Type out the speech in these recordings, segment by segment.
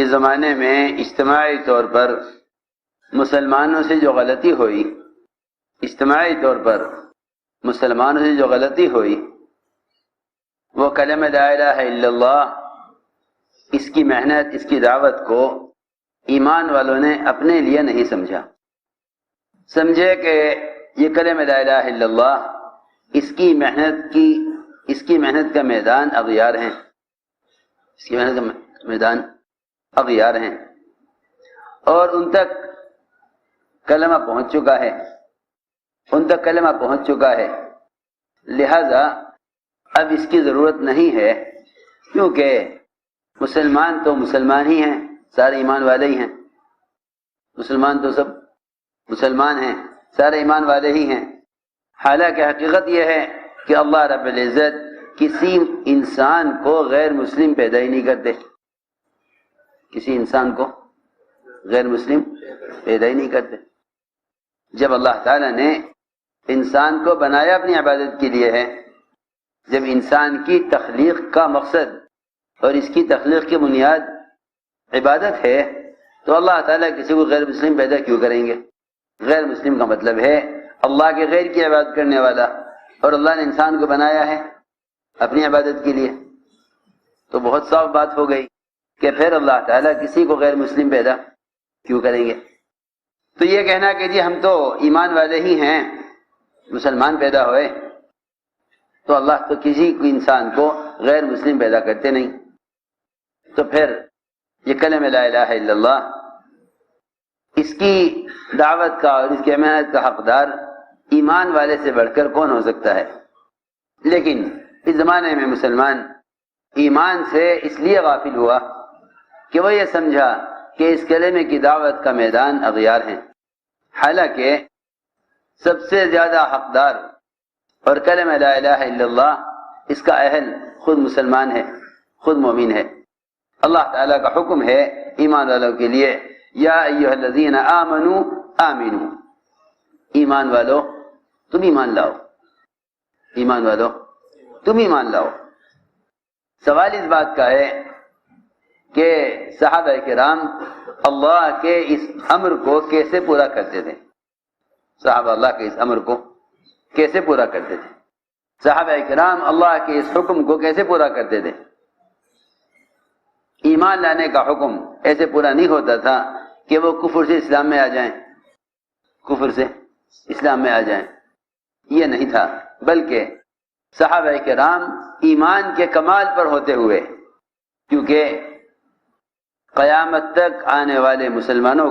زمانے میں اجتماعی طور پر مسلمانوں سے جو غلطی ہوئی، اجتماعی طور پر مسلمانوں سے جو غلطی ہوئی، وہ کلمہ لا الہ الا اللہ، اس کی محنت، اس کی دعوت کو ایمان والوں نے اپنے لیے نہیں سمجھا۔ سمجھے کہ یہ کلمہ لا الہ الا اللہ، اس کی محنت کا میدان اغیار ہیں، اس کی محنت کا میدان اغیار ہیں، اور ان تک کلمہ پہنچ چکا ہے، لہذا اب اس کی ضرورت نہیں ہے، کیونکہ مسلمان تو مسلمان ہی ہیں، سارے ایمان والے ہی ہیں، مسلمان تو سب مسلمان ہیں، سارے ایمان والے ہی ہیں۔ حالانکہ حقیقت یہ ہے کہ اللہ رب العزت کسی انسان کو غیر مسلم پیدا ہی نہیں کرتے، کسی انسان کو غیر مسلم پیدا ہی نہیں کرتے۔ جب اللہ تعالیٰ نے انسان کو بنایا اپنی عبادت کے لیے ہے، جب انسان کی تخلیق کا مقصد اور اس کی تخلیق کی بنیاد عبادت ہے، تو اللہ تعالیٰ کسی کو غیر مسلم پیدا کیوں کریں گے؟ غیر مسلم کا مطلب ہے اللہ کے غیر کی عبادت کرنے والا، اور اللہ نے انسان کو بنایا ہے اپنی عبادت کے لیے، تو بہت صاف بات ہو گئی کہ پھر اللہ تعالیٰ کسی کو غیر مسلم پیدا کیوں کریں گے؟ تو یہ کہنا کہ جی ہم تو ایمان والے ہی ہیں، مسلمان پیدا ہوئے، تو اللہ تو کسی انسان کو غیر مسلم پیدا کرتے نہیں۔ تو پھر یہ کلمہ لا الہ الا اللہ، اس کی دعوت کا اور اس کی محنت کا حقدار ایمان والے سے بڑھ کر کون ہو سکتا ہے؟ لیکن اس زمانے میں مسلمان ایمان سے اس لیے غافل ہوا کہ وہ یہ سمجھا کہ اس کلمے کی دعوت کا میدان اغیار ہیں، حالانکہ سب سے زیادہ حقدار اور کلمہ لا الہ الا اللہ اس کا اہل خود مسلمان ہے، خود مومن ہے۔ اللہ تعالیٰ کا حکم ہے ایمان والوں کے لیے، یا ایھا الذین آمنوا آمنوا، ایمان والو تم ایمان لاؤ، ایمان والو تم ایمان لاؤ۔ سوال اس بات کا ہے کہ صحابہ کرام اللہ کے اس امر کو کیسے پورا کرتے تھے؟ صحابہ اللہ کے اس امر کو کیسے پورا کرتے تھے؟ صحابہ کرام اللہ کے اس حکم کو کیسے پورا کرتے تھے؟ ایمان لانے کا حکم ایسے پورا نہیں ہوتا تھا کہ وہ کفر سے اسلام میں آ جائیں، کفر سے اسلام میں آ جائیں، یہ نہیں تھا، بلکہ صحابہ کرام ایمان کے کمال پر ہوتے ہوئے، کیونکہ قیامت تک آنے والے مسلمانوں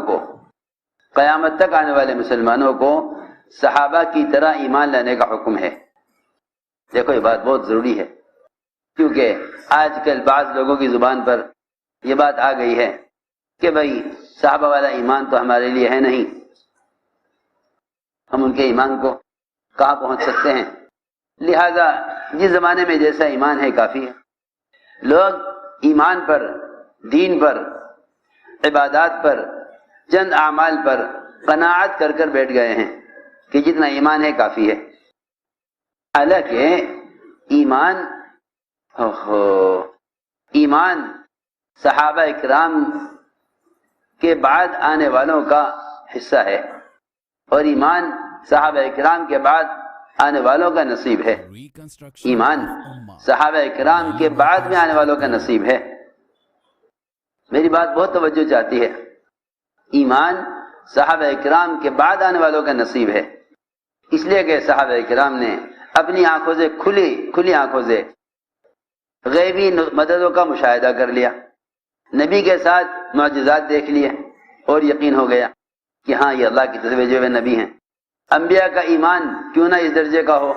کو صحابہ کی طرح ایمان لانے کا حکم ہے۔ دیکھو یہ بات بہت ضروری ہے، کیونکہ آج کل بعض لوگوں کی زبان پر یہ بات آ گئی ہے کہ بھائی صحابہ والا ایمان تو ہمارے لیے ہے نہیں، ہم ان کے ایمان کو کہاں پہنچ سکتے ہیں، لہذا جس زمانے میں جیسا ایمان ہے کافی ہے۔ لوگ ایمان پر، دین پر، عبادات پر، چند اعمال پر قناعت کر کر بیٹھ گئے ہیں کہ جتنا ایمان ہے کافی ہے، حالانکہ ایمان صحابہ اکرام کے بعد آنے والوں کا حصہ ہے، اور ایمان صحابہ اکرام کے بعد آنے والوں کا نصیب ہے، ایمان صحابہ اکرام کے بعد میں آنے والوں کا نصیب ہے۔ میری بات بہت توجہ چاہتی ہے، ایمان صحابہ اکرام کے بعد آنے والوں کا نصیب ہے، اس لیے کہ صحابہ اکرام نے اپنی آنکھوں سے کھلی آنکھوں سے غیبی مددوں کا مشاہدہ کر لیا، نبی کے ساتھ معجزات دیکھ لیے، اور یقین ہو گیا کہ ہاں یہ اللہ کی طرف بھیجے ہوئے نبی ہیں۔ انبیاء کا ایمان کیوں نہ اس درجے کا ہو،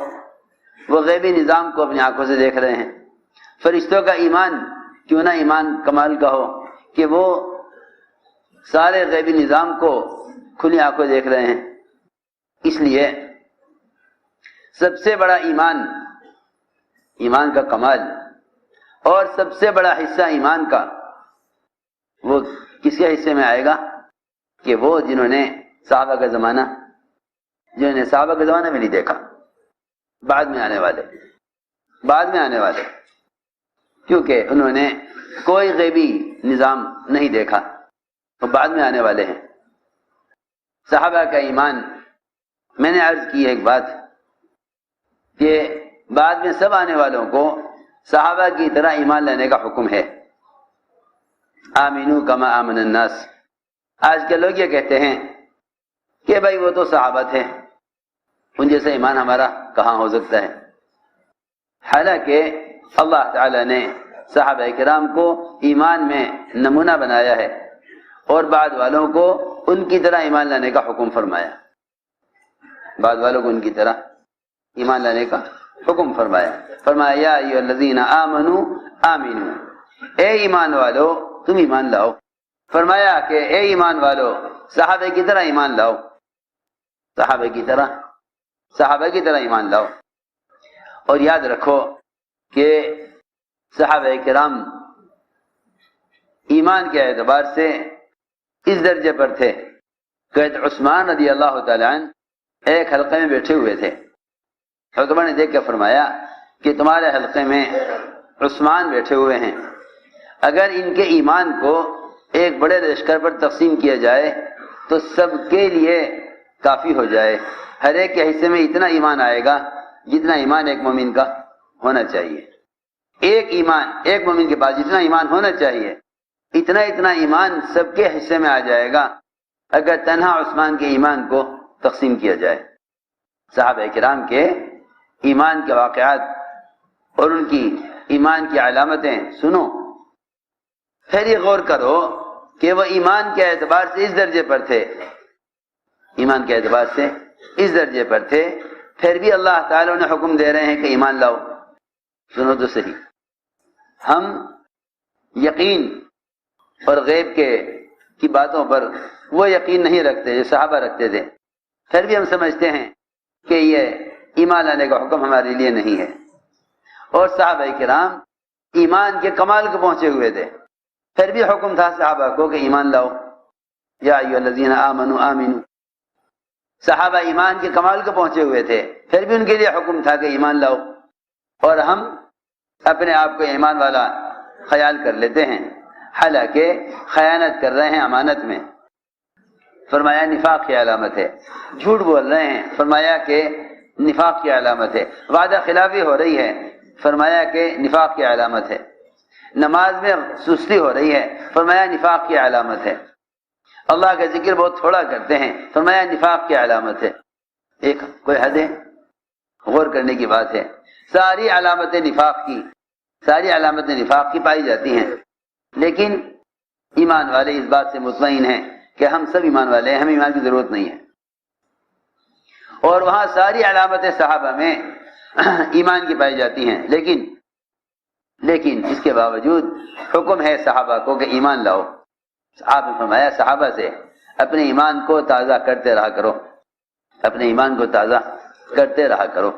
وہ غیبی نظام کو اپنی آنکھوں سے دیکھ رہے ہیں۔ فرشتوں کا ایمان کیوں نہ ایمان کمال کا ہو کہ وہ سارے غیبی نظام کو کھلی آنکھوں دیکھ رہے ہیں۔ اس لیے سب سے بڑا ایمان کا کمال اور سب سے بڑا حصہ ایمان کا وہ کس کے حصے میں آئے گا کہ وہ جنہوں نے صحابہ کا زمانہ میں نہیں دیکھا، بعد میں آنے والے، کیونکہ انہوں نے کوئی غیبی نظام نہیں دیکھا، وہ بعد میں آنے والے ہیں۔ صحابہ کا ایمان، میں نے عرض کی ایک بات کہ بعد میں سب آنے والوں کو صحابہ کی طرح ایمان لانے کا حکم ہے۔ آمینو کما آمن الناس۔ آج کے لوگ یہ کہتے ہیں کہ بھائی وہ تو صحابہ تھے، ان جیسا ایمان ہمارا کہاں ہو سکتا ہے؟ حالانکہ اللہ تعالی نے صحابہ کرام کو ایمان میں نمونہ بنایا ہے اور بعد والوں کو ان کی طرح ایمان لانے کا حکم فرمایا، بعد والوں کو ان کی طرح ایمان لانے کا حکم فرمایا۔ فرمایا یا ایھا الذین آمنوا آمنوا، اے ایمان والو تم ایمان لاؤ۔ فرمایا کہ اے ایمان والو صحابہ کی طرح ایمان لاؤ، صحابہ کی طرح ایمان لاؤ۔ اور یاد رکھو کہ صحابہ کرام ایمان کے اعتبار سے اس درجے پر تھے کہ عثمان رضی اللہ تعالی عنہ ایک حلقے میں بیٹھے ہوئے تھے۔ حضرت نے دیکھ کے فرمایا کہ تمہارے حلقے میں عثمان بیٹھے ہوئے ہیں، اگر ان کے ایمان کو ایک بڑے لشکر پر تقسیم کیا جائے تو سب کے لیے کافی ہو جائے، ہر ایک کے حصے میں اتنا ایمان آئے گا جتنا ایمان ایک مومن کا ہونا چاہیے۔ ایک مومن کے پاس جتنا ایمان ہونا چاہیے اتنا ایمان سب کے حصے میں آ جائے گا اگر تنہا عثمان کے ایمان کو تقسیم کیا جائے۔ صحابہ کرام کے ایمان کے واقعات اور ان کی ایمان کی علامتیں سنو، پھر یہ غور کرو کہ وہ ایمان کے اعتبار سے اس درجے پر تھے، ایمان کے اعتبار سے اس درجے پر تھے، پھر بھی اللہ تعالیٰ نے حکم دے رہے ہیں کہ ایمان لاؤ۔ سنو تو صحیح، ہم یقین اور غیب کی باتوں پر وہ یقین نہیں رکھتے جو صحابہ رکھتے تھے، پھر بھی ہم سمجھتے ہیں کہ یہ ایمان لانے کا حکم ہمارے لیے نہیں ہے۔ اور صحابہ کرام ایمان کے کمال کو پہنچے ہوئے تھے، پھر بھی حکم تھا صحابہ کو کہ ایمان لاؤ، یا ایھا الذین آمنوا آمنوا۔ صحابہ ایمان کے کمال کو پہنچے ہوئے تھے، پھر بھی ان کے لیے حکم تھا کہ ایمان لاؤ، اور ہم اپنے آپ کو ایمان والا خیال کر لیتے ہیں، حالانکہ خیانت کر رہے ہیں امانت میں۔ فرمایا نفاق کی علامت ہے، جھوٹ بول رہے ہیں، فرمایا کہ نفاق کی علامت ہے، وعدہ خلافی ہو رہی ہے، فرمایا کہ نفاق کی علامت ہے، نماز میں سستی ہو رہی ہے، فرمایا نفاق کی علامت ہے، اللہ کا ذکر بہت تھوڑا کرتے ہیں، فرمایا نفاق کی علامت ہے۔ ایک کوئی حد ہے؟ غور کرنے کی بات ہے۔ ساری علامتیں نفاق کی پائی جاتی ہیں، لیکن ایمان والے اس بات سے مطمئن ہیں کہ ہم سب ایمان والے ہیں، ہمیں ایمان کی ضرورت نہیں ہے۔ اور وہاں ساری علامتیں صحابہ میں ایمان کی پائی جاتی ہیں، لیکن اس کے باوجود حکم ہے صحابہ کو کہ ایمان لاؤ۔ آپ نے فرمایا صحابہ سے اپنے ایمان کو تازہ کرتے رہا کرو، اپنے ایمان کو تازہ کرتے رہا کرو۔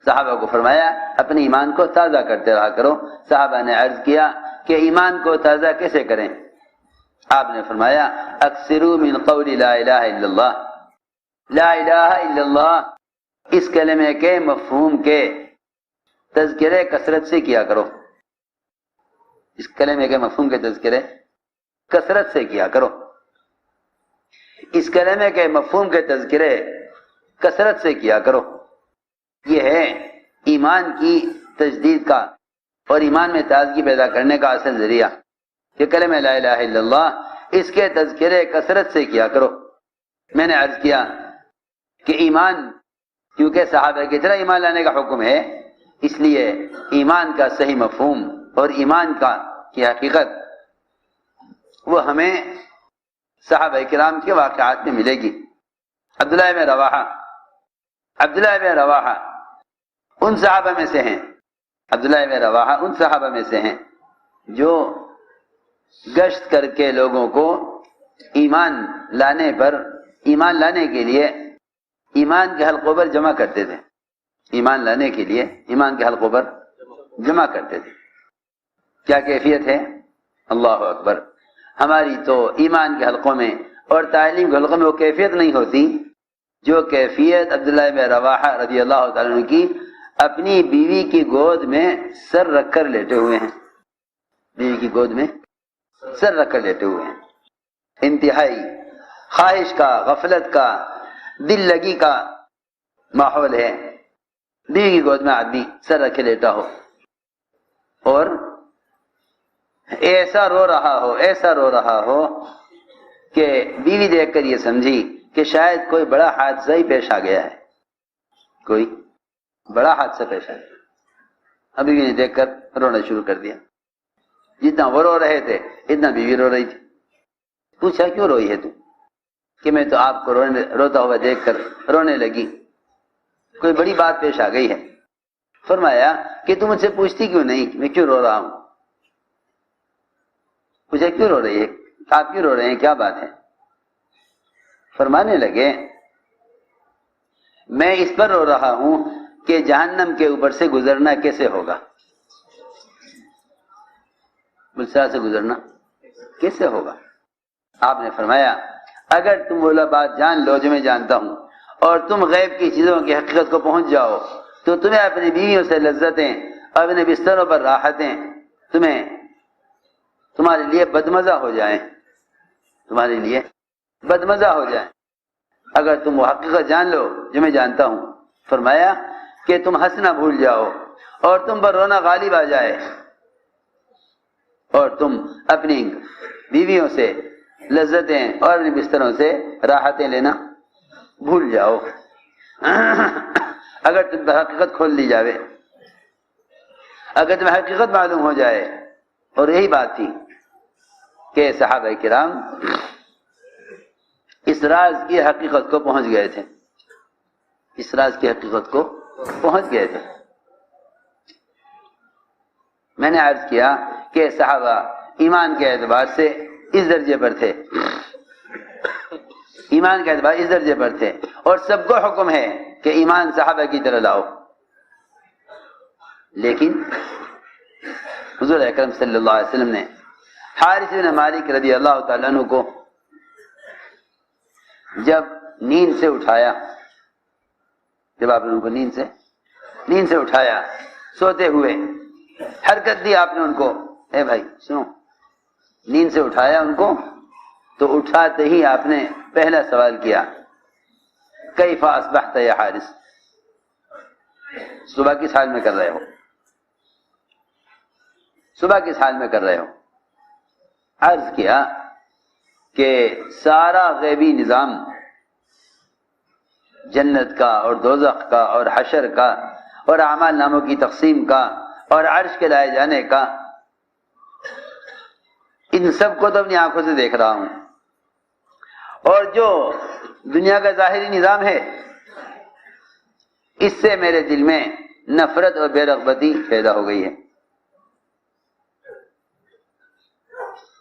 صحابہ کو فرمایا اپنے ایمان کو تازہ کرتے رہا کرو۔ صحابہ نے عرض کیا کہ ایمان کو تازہ کیسے کریں؟ آپ نے فرمایا اکثروا من قول لا الہ الا اللہ، لا الہ الا اللہ اس کلمے کے مفہوم کے تذکرے کثرت سے کیا کرو، اس کلمے کے مفہوم کے تذکرے کثرت سے کیا کرو، اس کلمے کے مفہوم کے تذکرے کثرت سے کیا کرو۔ یہ ہے ایمان کی تجدید کا اور ایمان میں تازگی پیدا کرنے کا اصل ذریعہ کہ کلمہ لا الہ الا اللہ اس کے تذکرے کثرت سے کیا کرو۔ میں نے عرض کیا کہ ایمان کیونکہ صحابہ کی طرح ایمان لانے کا حکم ہے، اس لیے ایمان کا صحیح مفہوم اور ایمان کی حقیقت وہ ہمیں صحابہ کرام کے واقعات میں ملے گی۔ عبداللہ بن رواحہ ان صحابہ میں سے ہیں، عبداللہ بن رواحہ ان صحابہ میں سے ہیں جو گشت کر کے لوگوں کو ایمان لانے کے لیے ایمان کے حلقوں پر جمع کرتے تھے، ایمان لانے کے لیے ایمان کے حلقوں پر جمع کرتے تھے۔ کیا کیفیت ہے؟ اللہ اکبر! ہماری تو ایمان کے حلقوں میں اور تعلیم کے حلقوں میں وہ کیفیت نہیں ہوتی جو کیفیت عبداللہ بن رواحہ رضی اللہ تعالیٰ عنہ کی اپنی بیوی کی گود میں سر رکھ کر لیٹے ہوئے ہیں، بیوی کی گود میں سر رکھ کر لیٹے ہوئے ہیں. انتہائی خواہش کا، غفلت کا، دل لگی کا ماحول ہے. بیوی کی گود میں آدمی سر رکھے لیٹا ہو اور ایسا رو رہا ہو کہ بیوی دیکھ کر یہ سمجھی کہ شاید کوئی بڑا حادثہ ہی پیش آ گیا ہے، کوئی بڑا حادثہ پیش آ گیا. ابھی بیوی نے دیکھ کر رونا شروع کر دیا. جتنا وہ رو رہے تھے اتنا بیوی رو رہی تھی. پوچھا کیوں روئی ہے تو؟ کہ میں تو آپ کو روتا ہوا دیکھ کر رونے لگی، کوئی بڑی بات پیش آ گئی ہے. فرمایا کہ تم مجھ سے پوچھتی کیوں نہیں کہ میں کیوں رو رہا ہوں؟ پوچھا کیوں رو رہی ہے، آپ کیوں رو رہے ہیں، کیا بات ہے؟ فرمانے لگے میں اس پر رو رہا ہوں کہ جہنم کے اوپر سے گزرنا کیسے ہوگا. بلسا سے گزرنا کیسے ہوگا؟ آپ نے فرمایا اگر تم وہ بات جان لو جو میں جانتا ہوں اور تم غیب کی چیزوں کی حقیقت کو پہنچ جاؤ تو تمہیں اپنی بیویوں سے لذتیں اور اپنے بستروں پر راحتیں تمہارے لیے بدمزہ ہو جائیں، تمہارے لیے بدمزہ ہو جائیں اگر تم وہ حقیقت جان لو جو میں جانتا ہوں. فرمایا کہ تم ہنسنا بھول جاؤ اور تم پر رونا غالب آ جائے اور تم اپنی بیویوں سے لذتیں اور اپنے بستروں سے راحتیں لینا بھول جاؤ. اگر تم حقیقت کھول لی جاوے، اگر تمہیں حقیقت معلوم ہو جائے. اور یہی بات تھی کہ صحابہ کرام اس راز کی حقیقت کو پہنچ گئے تھے، اس راز کی حقیقت کو پہنچ گئے تھے. میں نے عرض کیا کہ صحابہ ایمان کے اعتبار سے اس درجے پر تھے، ایمان کے اعتبار اس درجے پر تھے اور سب کو حکم ہے کہ ایمان صحابہ کی طرح لاؤ. لیکن حضور اکرم صلی اللہ علیہ وسلم نے حارث بن مالک رضی اللہ تعالیٰ عنہ کو جب نیند سے اٹھایا، جب آپ نے ان کو نیند سے اٹھایا سوتے ہوئے، حرکت دی آپ نے ان کو، اے بھائی سنو، نیند سے اٹھایا ان کو تو اٹھاتے ہی آپ نے پہلا سوال کیا کیف اصبحت یا حارث، صبح کس حال میں کر رہے ہو، صبح کس حال میں کر رہے ہو. عرض کیا کہ سارا غیبی نظام جنت کا اور دوزخ کا اور حشر کا اور اعمال ناموں کی تقسیم کا اور عرش کے لائے جانے کا، ان سب کو تو اپنی آنکھوں سے دیکھ رہا ہوں. اور جو دنیا کا ظاہری نظام ہے اس سے میرے دل میں نفرت اور بے رغبتی پیدا ہو گئی ہے.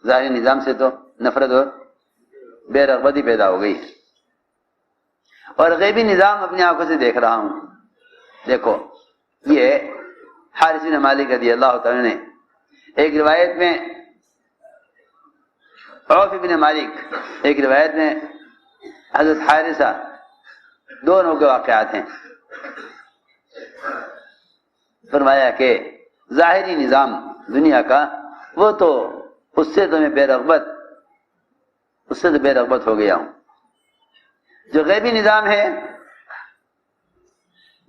ظاہری نظام سے تو نفرت اور بے رغبتی پیدا ہو گئی اور غیبی نظام اپنی آنکھوں سے دیکھ رہا ہوں. دیکھو یہ حارث بن مالک رضی اللہ تعالی نے ایک روایت میں عوف بن مالک، ایک روایت میں حضرت حارثہ، دونوں کے واقعات ہیں. فرمایا کہ ظاہری نظام دنیا کا وہ تو اس سے تو میں بے رغبت ہو گیا ہوں. جو غیبی نظام ہے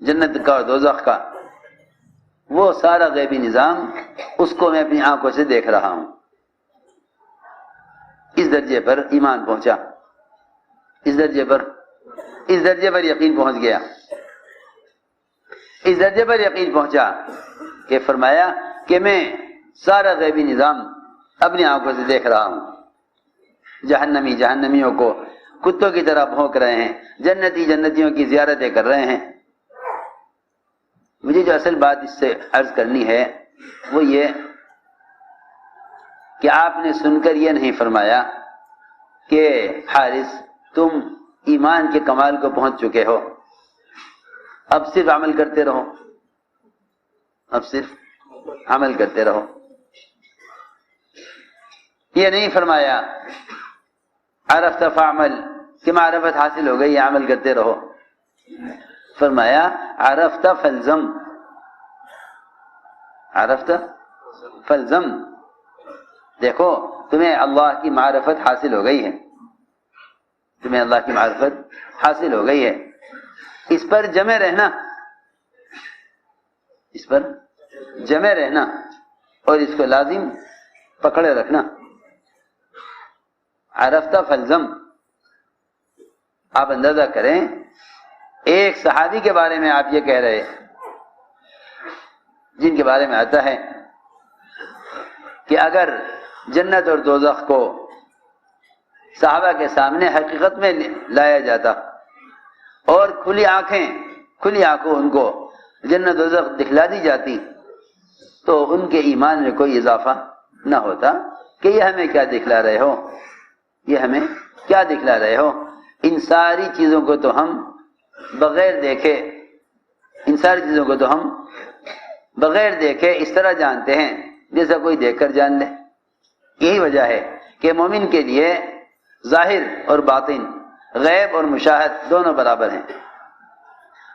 جنت کا اور دوزخ کا، وہ سارا غیبی نظام اس کو میں اپنی آنکھوں سے دیکھ رہا ہوں. اس درجے پر ایمان پہنچا، اس درجے پر یقین پہنچ گیا، اس درجے پر یقین پہنچا کہ فرمایا کہ میں سارا غیبی نظام اپنی آنکھوں سے دیکھ رہا ہوں. جہنمیوں کو کتوں کی طرح بھونک رہے ہیں، جنتی جنتیوں کی زیارتیں کر رہے ہیں. مجھے جو اصل بات اس سے عرض کرنی ہے وہ یہ کہ آپ نے سن کر یہ نہیں فرمایا کہ حارث تم ایمان کے کمال کو پہنچ چکے ہو، اب صرف عمل کرتے رہو، اب صرف عمل کرتے رہو. یہ نہیں فرمایا عرفت فعمل کہ معرفت حاصل ہو گئی، عمل کرتے رہو. فرمایا عرفت فالزم، عرفت فالزم. دیکھو تمہیں اللہ کی معرفت حاصل ہو گئی ہے، تمہیں اللہ کی معرفت حاصل ہو گئی ہے، اس پر جمع رہنا، اس پر جمع رہنا اور اس کو لازم پکڑے رکھنا۔ عرفت فالزم، آپ اندازہ کریں ایک صحابی کے بارے میں آپ یہ کہہ رہے، جن کے بارے میں آتا ہے کہ اگر جنت اور دوزخ کو صحابہ کے سامنے حقیقت میں لایا جاتا اور کھلی آنکھوں ان کو جنت دوزخ دکھلا دی جاتی تو ان کے ایمان میں کوئی اضافہ نہ ہوتا کہ یہ ہمیں کیا دکھلا رہے ہو، یہ ہمیں کیا دکھلا رہے ہو، ان ساری چیزوں کو تو ہم بغیر دیکھے، ان ساری چیزوں کو تو ہم بغیر دیکھے اس طرح جانتے ہیں جیسا کوئی دیکھ کر جان لے۔ یہی وجہ ہے کہ مومن کے لیے ظاہر اور باطن، غیب اور مشاہد دونوں برابر ہیں۔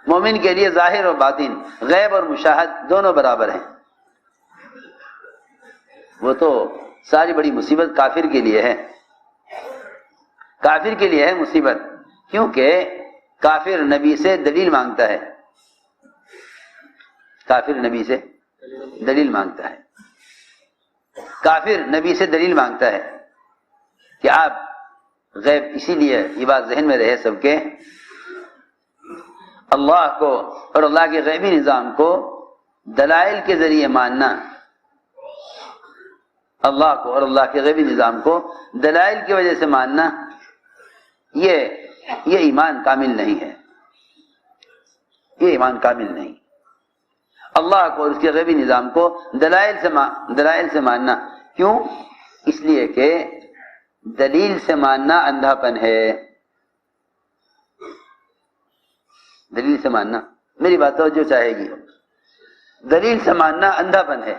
مومن کے لیے ظاہر اور باطن، غیب اور مشاہد دونوں برابر ہیں۔ وہ تو ساری بڑی مصیبت کافر کے لیے ہے، کافر کے لیے ہے مصیبت، کیونکہ کافر نبی سے دلیل مانگتا ہے، کافر نبی سے دلیل مانگتا ہے، کافر نبی سے دلیل مانگتا ہے کہ آپ غیب، اسی لیے یہ بات ذہن میں رہے سب کے، اللہ کو اور اللہ کے غیبی نظام کو دلائل کے ذریعے ماننا، اللہ کو اور اللہ کے غیبی نظام کو دلائل کی وجہ سے ماننا، یہ ایمان کامل نہیں ہے، یہ ایمان کامل نہیں۔ اللہ کو اور اس کے غیبی نظام کو دلائل سے ماننا، کیوں؟ اس لیے کہ دلیل سے ماننا اندھا پن ہے، دلیل سے ماننا، میری بات توجہ چاہے گی، دلیل سے ماننا اندھا پن ہے۔